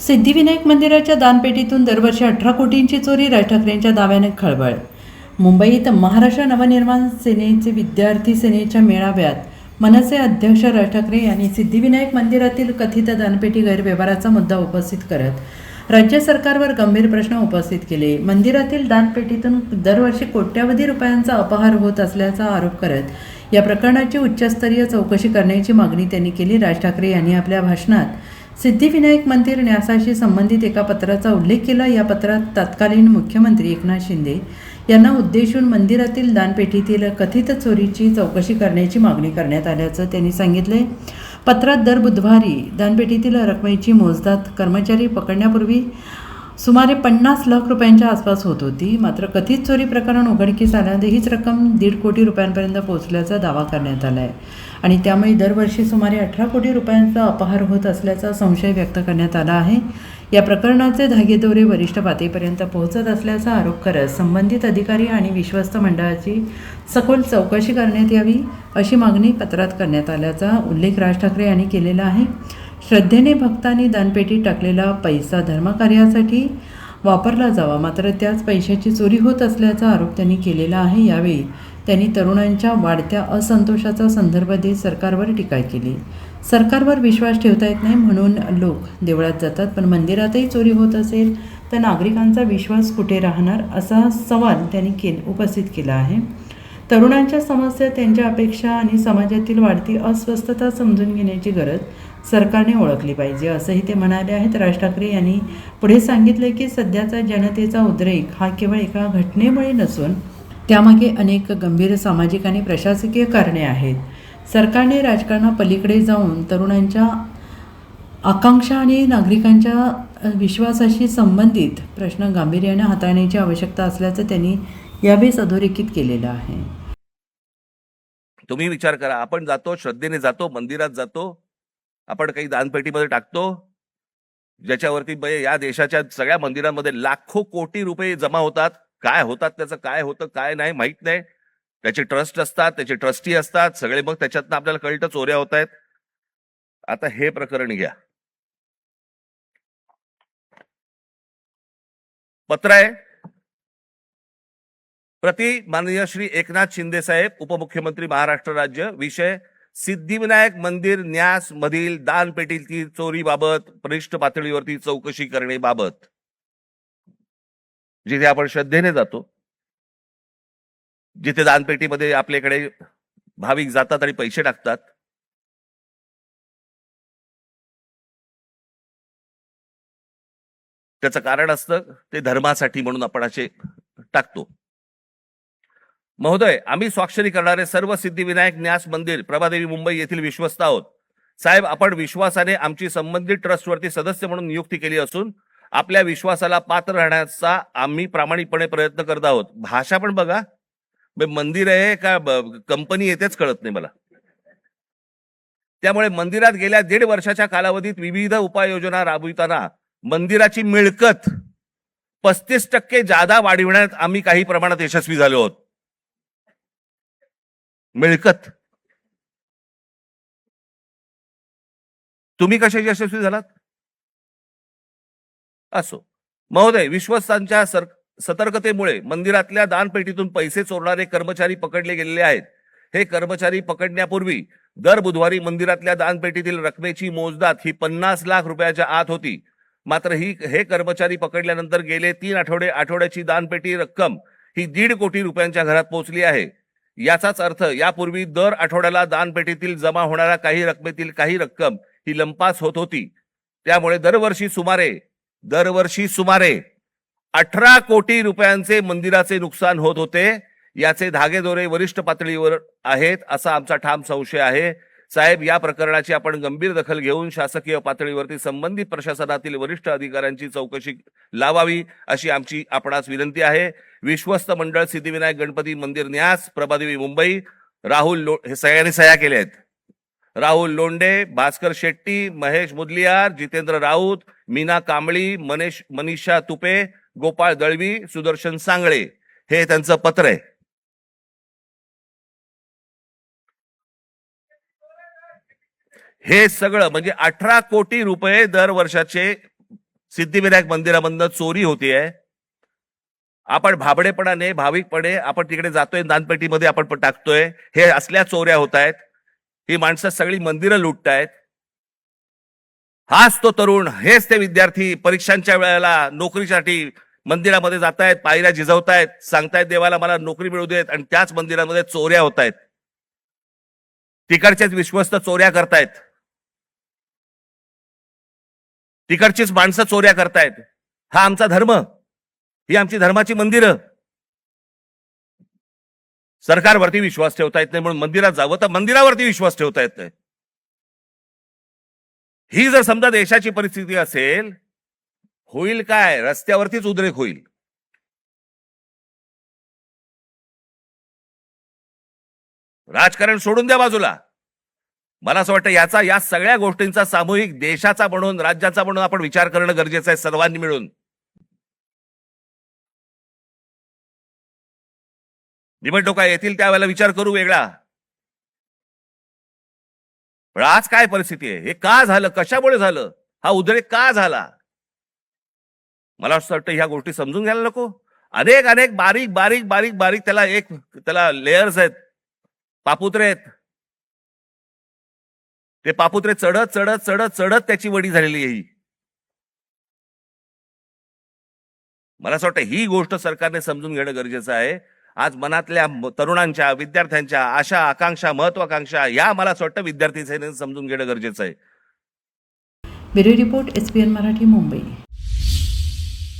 सिद्धिविनायक मंदिराच्या दानपेटीतून दरवर्षी 18 कोटींची चोरी, राज ठाकरेंच्या दाव्याने खळबळ. मुंबईत महाराष्ट्र नवनिर्माण सेनेचे विद्यार्थी सेनेच्या मेळाव्यात मनसे अध्यक्ष राज ठाकरे यांनी सिद्धिविनायक मंदिरातील कथित दानपेटी गैरव्यवहाराचा मुद्दा उपस्थित करत राज्य सरकारवर गंभीर प्रश्न उपस्थित केले. मंदिरातील दानपेटीतून दरवर्षी कोट्यवधी रुपयांचा अपहार होत असल्याचा आरोप करत या प्रकरणाची उच्चस्तरीय चौकशी करण्याची मागणी त्यांनी केली. राज ठाकरे यांनी आपल्या भाषणात सिद्धिविनायक मंदिर न्यासाशी संबंधित एका पत्राचा उल्लेख केला. या पत्रात तत्कालीन मुख्यमंत्री एकनाथ शिंदे यांना उद्देशून मंदिरातील दानपेटीतील कथित चोरीची चौकशी करण्याची मागणी करण्यात आल्याचं त्यांनी सांगितले. पत्रात दर बुधवारी दानपेटीतील रकमेची मोजदाद कर्मचारी पकडण्यापूर्वी सुमारे 50 लाख रुपयांच्या आसपास होत होती. मात्र कथित चोरी प्रकरण उघडकीस आल्यानंतर हीच रक्कम 1.5 कोटी रुपयांपर्यंत पोहोचल्याचा दावा करण्यात आला आहे आणि त्यामुळे दरवर्षी सुमारे 18 कोटी रुपयांचा अपहार होत असल्याचा संशय व्यक्त करण्यात आला आहे. या प्रकरणाचे धागेदोरे वरिष्ठ पातळीपर्यंत पोहोचत असल्याचा आरोप करत संबंधित अधिकारी आणि विश्वस्त मंडळाची सखोल चौकशी करण्यात यावी अशी मागणी पत्रात करण्यात आल्याचा उल्लेख राज ठाकरे यांनी केलेला आहे. श्रद्धेने भक्तांनी दानपेटीत टाकलेला पैसा धर्मकार्यासाठी वापरला जावा, मात्र त्याच पैशाची चोरी होत असल्याचा आरोप त्यांनी केलेला आहे. यावेळी त्यांनी तरुणांच्या वाढत्या असंतोषाचा संदर्भ देत सरकारवर टीका केली. सरकारवर विश्वास ठेवता येत नाही म्हणून लोक देवळात जातात, पण मंदिरातही चोरी होत असेल तर नागरिकांचा विश्वास कुठे राहणार असा सवाल त्यांनी उपस्थित केला आहे. तरुणांच्या समस्या, त्यांच्या अपेक्षा आणि समाजातील वाढती अस्वस्थता समजून घेण्याची गरज सरकारने ओळखली पाहिजे असंही ते म्हणाले आहेत. राज ठाकरे यांनी पुढे सांगितले की सध्याचा जनतेचा उद्रेक हा केवळ एका घटनेमुळे नसून त्यामागे अनेक गंभीर सामाजिक आणि प्रशासकीय कारणे आहेत. सरकारने राजकारणापलीकडे जाऊन तरुणांच्या आकांक्षा आणि नागरिकांच्या विश्वासाशी संबंधित प्रश्न गांभीर्याने हाताळण्याची आवश्यकता असल्याचं त्यांनी यावेळी अधोरेखित केलेलं आहे. तुम्ही विचार करा, आपण जातो, श्रद्धेने जातो, मंदिरात जातो, आपण काही दानपेटीमध्ये टाकतो, ज्याच्यावरती या देशाच्या सगळ्या मंदिरांमध्ये लाखो कोटी रुपये जमा होतात. काय होतात, त्याचं काय होतं काय नाही माहित नाही. त्याचे ट्रस्ट असतात, त्याचे ट्रस्टी असतात सगळे, मग त्याच्यातनं आपल्याला कळतं चोऱ्या होत आहेत. आता हे प्रकरण घ्या, पत्र आहे, प्रति माननीय श्री एकनाथ शिंदे साहेब, उपमुख्यमंत्री महाराष्ट्र राज्य, विषय सिद्धिविनायक मंदिर न्यास मधील दानपेटीतील चोरीबाबत वरिष्ठ पातळीवरती चौकशी करण्याबाबत. जिथे आपण श्रद्धेने जातो, जिथे दानपेटीमध्ये आपल्याकडे भाविक जातात आणि पैसे टाकतात, त्याचं कारण असतं ते धर्मासाठी म्हणून आपण असे टाकतो. महोदय, आम्ही स्वाक्षरी करणारे सर्व सिद्धिविनायक न्यास मंदिर प्रभादेवी मुंबई येथील विश्वस्त आहोत. साहेब, आपण विश्वासाने आमची संबंधित ट्रस्टवरती सदस्य म्हणून नियुक्ती केली असून आपल्या विश्वासाला पात्र राहण्याचा आम्ही प्रामाणिकपणे प्रयत्न करत आहोत. भाषा पण बघा, मंदिर आहे का कंपनी येतेच कळत नाही मला. त्यामुळे मंदिरात गेल्या 1.5 वर्षाच्या कालावधीत विविध उपाययोजना राबविताना मंदिराची मिळकत 35% जादा वाढविण्यात आम्ही काही प्रमाणात यशस्वी झालो आहोत. मिळकत तुम्ही कशाची यशस्वी झालात असो. महोदय, विश्वस्तांच्या सतर्कतेमुळे मंदिरातल्या दानपेटीतून पैसे चोरणारे कर्मचारी पकडले गेलेले आहेत. हे कर्मचारी पकडण्यापूर्वी दर बुधवारी मंदिरातल्या दानपेटीतील रकमेची मोजदाद ही 50 लाख रुपयाच्या आत होती. मात्र हे कर्मचारी पकडल्यानंतर गेले 3 आठवड्याची दानपेटी रक्कम ही 1.5 कोटी रुपयांच्या घरात पोहोचली आहे. याचाच अर्थ यापूर्वी दर आठवड्याला दानपेटीतील जमा होणाऱ्या काही रकमेतील काही रक्कम ही लंपास होत होती. त्यामुळे दरवर्षी सुमारे 18 कोटी रुपयांचे मंदिराचे नुकसान होत होते. याचे धागेदोरे वरिष्ठ पातळीवर आहेत असा आमचा ठाम संशय आहे. साहेब, या प्रकरणाची आपण गंभीर दखल घेऊन शासकीय पातळीवरती संबंधित प्रशासनातील वरिष्ठ अधिकाऱ्यांची चौकशी लावावी अशी आमची आपणास विनंती आहे. विश्वस्त मंडळ सिद्धिविनायक गणपती मंदिर न्यास प्रभादेवी मुंबई. हे सगळ्यांनी सह्या केल्या आहेत. राहुल लोंढे, भास्कर शेट्टी, महेश मुदलियार, जितेंद्र राऊत, मीना कांबळी, मनीषा तुपे, गोपाळ दळवी, सुदर्शन सांगळे, हे त्यांचं पत्र आहे. हे सगळं म्हणजे 18 कोटी रुपये दर वर्षाचे सिद्धिविनायक मंदिरामधनं चोरी होतीये. आपण भाबडेपणाने भाविकपणे आपण तिकडे जातोय, दानपेटीमध्ये आपण टाकतोय. हे असल्या चोऱ्या होत आहेत. ही माणसं सगळी मंदिरं लुटतायत. हाच तो तरुण, हेच ते विद्यार्थी परीक्षांच्या वेळेला नोकरीसाठी मंदिरामध्ये जातायत, पायऱ्या झिजवतायत, सांगतायत देवाला मला नोकरी मिळू देत, आणि त्याच मंदिरामध्ये चोऱ्या होत आहेत. तिकडचेच विश्वस्त चोऱ्या करतायत. तिकडचीच माणसं चोऱ्या करतायत. हा आमचा धर्म, ही आमची धर्माची मंदिरं. सरकारवरती विश्वास ठेवता येत नाही म्हणून मंदिरात जावं, तर मंदिरावरती विश्वास ठेवता येत नाही. ही जर समजा देशाची परिस्थिती असेल, होईल काय? रस्त्यावरतीच उद्रेक होईल. राजकारण सोडून द्या बाजूला. मला असं वाटतं या सगळ्या गोष्टींचा सामूहिक देशाचा म्हणून, राज्याचा म्हणून आपण विचार करणं गरजेचं आहे, सर्वांनी मिळून. निवडणुका येतील त्यावेळेला विचार करू वेगळा. पण आज काय परिस्थिती आहे? हे का झालं? कशामुळे झालं? हा उद्रेक का झाला? मला असं वाटतं ह्या गोष्टी समजून घ्यायला नको. अनेक अनेक बारीक बारीक बारीक बारीक त्याला लेयर्स आहेत, पापुत्रे आहेत. ते पापुत्रे चढत चढत चढत चढत त्याची वडी झालेली आहे ही. मला असं वाटतं ही गोष्ट सरकारने समजून घेणं गरजेचं आहे. आज मनातल्या तरुणांच्या, विद्यार्थ्यांच्या आशा, आकांक्षा, महत्वाकांक्षा या मला असं वाटतं विद्यार्थी सेनेने समजून घेणं गरजेचं आहे. Bureau report, SBN Marathi, Mumbai.